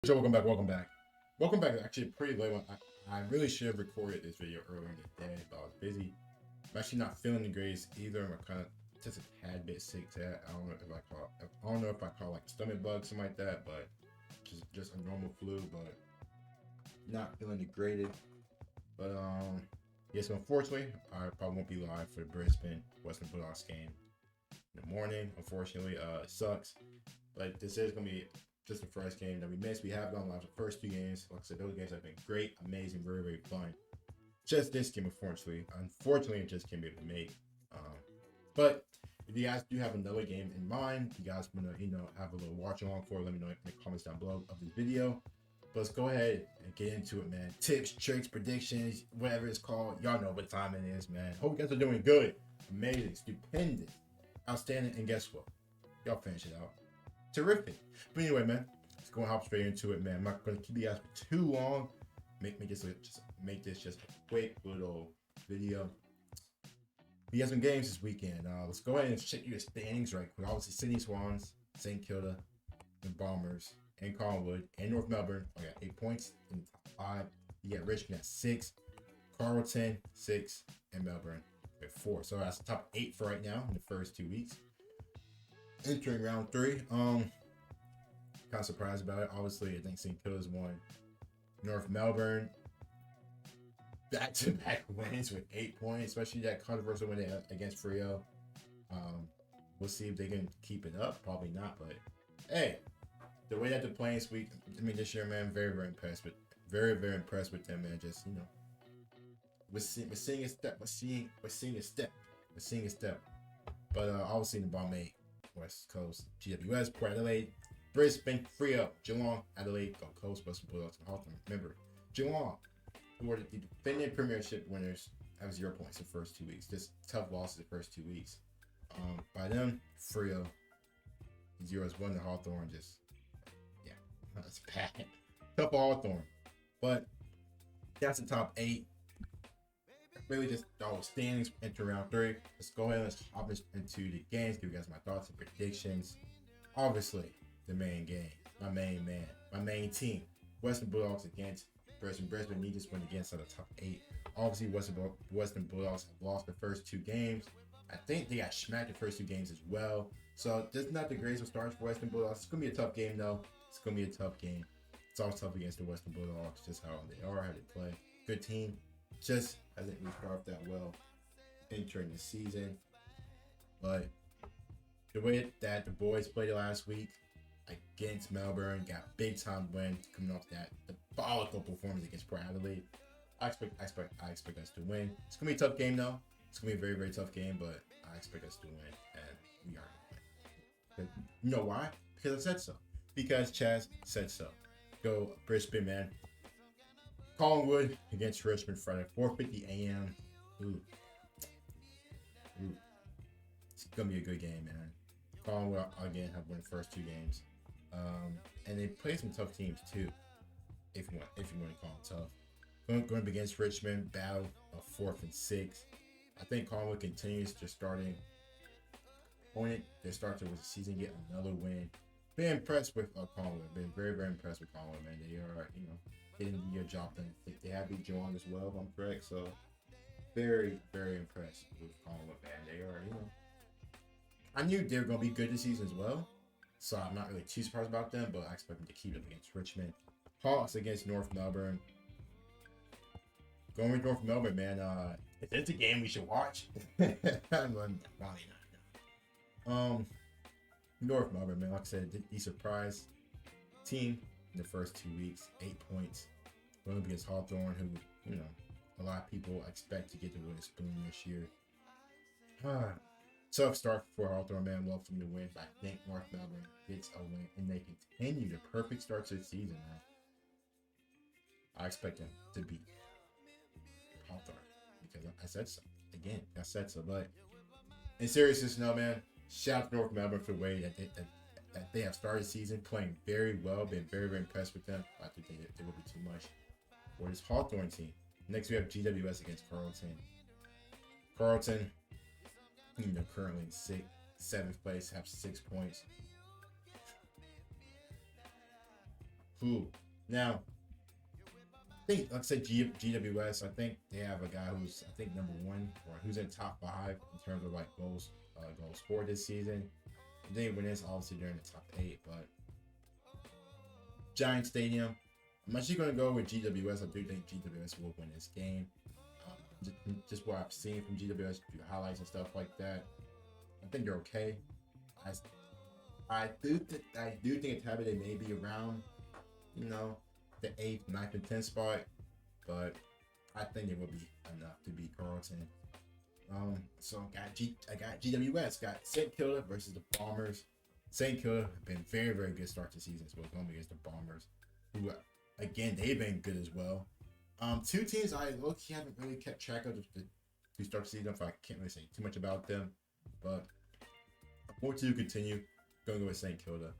So welcome back. Actually, a pretty late one. I really should have recorded this video earlier in the day, but I was busy. I'm actually not feeling the greatest either. I'm kind of just a tad bit sick today. I don't know if I call like stomach bug, something like that, but just a normal flu, but not feeling the greatest. But yes, unfortunately, I probably won't be live for the Brisbane Western Bulldogs game in the morning. Unfortunately, it sucks, but this is gonna be just the first game that we missed. We have gone live the first two games. Like I said, those games have been great, amazing, very, very fun. Just this game, unfortunately, it just can't be able to make. But if you guys do have another game in mind, you guys want to, have a little watch along for, let me know in the comments down below of this video. But let's go ahead and get into it, man. Tips, tricks, predictions, whatever it's called. Y'all know what time it is, man. Hope you guys are doing good, amazing, stupendous, outstanding, and guess what? Y'all finish it out. Terrific. But anyway, man, let's go and hop straight into it, man. I'm not going to keep you guys for too long. Make this just a quick little video. We have some games this weekend. Let's go ahead and check your standings right quick. Obviously, Sydney Swans, St. Kilda, the Bombers, and Collingwood, and North Melbourne. I got 8 points in the top 5. You got Richmond at 6, Carlton 6, and Melbourne at 4. So that's the top 8 for right now in the first 2 weeks. Entering round 3, kind of surprised about it. Obviously, I think St. Kilda's won. North Melbourne, back-to-back wins with 8 points, especially that controversial win against Freo. We'll see if they can keep it up. Probably not, but hey, the way that they're playing this year, man, very, very impressed with them, man. Just we're seeing a step. But obviously, in the bottom 8, West Coast, GWS, Port Adelaide, Brisbane, Freo, Geelong, Adelaide, Gold Coast, Western Bulldogs, and Hawthorn. Remember, Geelong, who are the defending premiership winners, have 0 points the first 2 weeks. Just tough losses the first 2 weeks. By them, Freo, 0-1. The Hawthorn that's bad. Tough for Hawthorn. But that's the top 8. Really just all standings into round 3. Let's go ahead and let's hop into the games, give you guys my thoughts and predictions. Obviously, the main game, my main man, my main team, Western Bulldogs against Brisbane. Brisbane need this win against the top 8. Obviously, Western Bulldogs have lost the first 2 games. I think they got smacked the first 2 games as well. So this is not the greatest of starts for Western Bulldogs. It's gonna be a tough game though. It's gonna be a tough game. It's always tough against the Western Bulldogs, just how they are, how they play. Good team, just hasn't really started that well entering the season. But the way that the boys played last week against Melbourne, got big time win coming off that diabolical performance against Port Adelaide. I expect us to win. It's gonna be a tough game though. It's gonna be a very, very tough game, but I expect us to win, and we are gonna win. You know why? Because I said so. Because Chaz said so. Go Brisbane, man. Collingwood against Richmond Friday, 4:50 a.m. Ooh. It's gonna be a good game, man. Collingwood again have won the first 2 games, and they play some tough teams too. If you want to call them tough, going up against Richmond, battle of 4th and 6th. I think Collingwood continues to starting opponent. They start to the season get another win. Been impressed with Collingwood. Been very, very impressed with Collingwood, man. They are, getting your job done. They have beat Geelong as well, if I'm correct. So very, very impressed with Collingwood, man. They are, I knew they were gonna be good this season as well. So I'm not really too surprised about them, but I expect them to keep it against Richmond. Hawks against North Melbourne. Going with North Melbourne, man. If it's a game we should watch, probably not. North Melbourne, man. Like I said, the surprise team in the first 2 weeks, 8 points. Going up against Hawthorn, who a lot of people expect to get the win spoon this year. Tough start for Hawthorn, man. Love for them to win. I think North Melbourne gets a win, and they continue the perfect start to the season, man. I expect them to beat Hawthorn because I said so. Again, I said so. But in seriousness, no, man. Shout out to North Melbourne for the way that they have started the season playing very well. Been very, very impressed with them. I think they will be too much for this Hawthorn team. Next, we have GWS against Carlton. Carlton, currently in 7th place, have 6 points. Cool. Now, I think, like I said, GWS, I think they have a guy who's, I think, #1 or who's in top 5 in terms of like goals scored this season. They didn't win this, obviously, during the top 8, but Giant Stadium. I'm actually going to go with GWS. I do think GWS will win this game. Just what I've seen from GWS, through highlights and stuff like that, I think they're okay. I do think a they may be around, the 8th, 9th, and 10th spot, but I think it will be enough to beat Carlton. So I got GWS, got St. Kilda versus the Bombers. St. Kilda have been very, very good start to season, so it's going against the Bombers, who again they've been good as well. Two teams I low-key haven't really kept track of to start the season, so I can't really say too much about them. But more to continue, going to go with St. Kilda.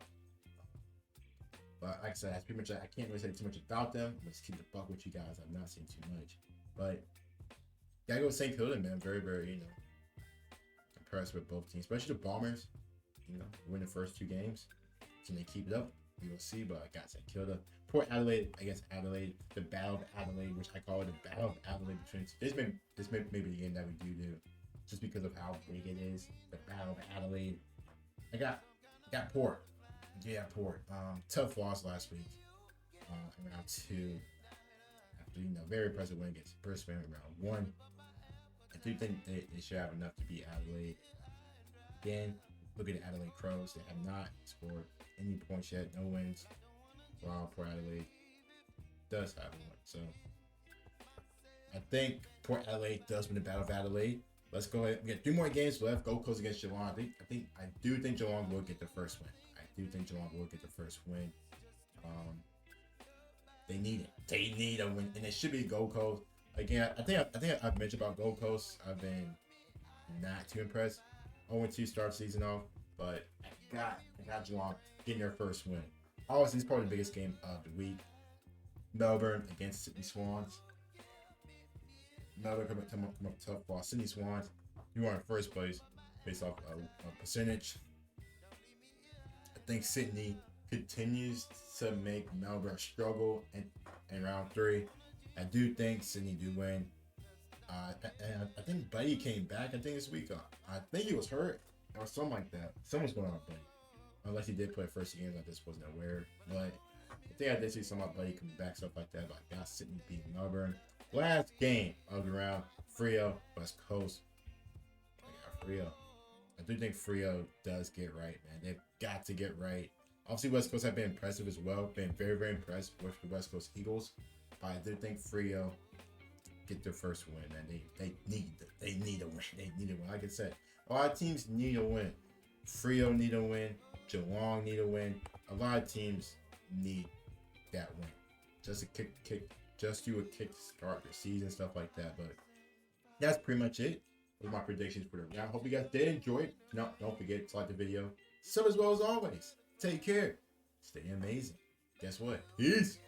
But like I said, that's pretty much it. I can't really say too much about them. Let's keep the buck with you guys. I'm not saying too much, but gotta go with St. Kilda, man. Very, very, impressed with both teams, especially the Bombers. Win the first 2 games. Can they keep it up? We will see. But I got St. Kilda. Port Adelaide against Adelaide. The Battle of Adelaide, which I call it the Battle of Adelaide between. This may be the game that we do, just because of how big it is. The Battle of Adelaide. I got Port. Yeah, Port. Tough loss last week. In round 2. After very impressive win against Brisbane in round 1. I do think they should have enough to beat Adelaide. Again, look at the Adelaide Crows. They have not scored any points yet. No wins. While Port Adelaide does have one. So I think Port Adelaide does win the Battle of Adelaide. Let's go ahead. We got 3 more games left. Gold Coast against Geelong. I do think Geelong will get the first win. They need it. They need a win, and it should be Gold Coast. Again, I think I've mentioned about Gold Coast. I've been not too impressed. 0-2 start season off, but I got Geelong getting their first win. Obviously, it's probably the biggest game of the week. Melbourne against Sydney Swans. Melbourne come up tough while Sydney Swans, you are in first place based off a percentage. I think Sydney continues to make Melbourne struggle in round 3. I do think Sydney do win. And I think Buddy came back, this week. I think he was hurt or something like that. Something's going on with Buddy. Unless he did play first game, I just wasn't aware. But I think I did see some of Buddy coming back, stuff like that. But I got Sydney beating Melbourne. Last game of the round, Freo, West Coast. I got Freo. I do think Freo does get right, man. They've got to get right. Obviously, West Coast have been impressive as well. Been very, very impressed with the West Coast Eagles. But I do think Freo get their first win, man. They need a win. They need a win. Like I said, a lot of teams need a win. Freo need a win. Geelong need a win. A lot of teams need that win. Just do a kick to start their season, stuff like that. But that's pretty much it with my predictions for the round. I hope you guys did enjoy it. No, don't forget to like the video. Sub as well as always. Take care. Stay amazing. Guess what? Peace.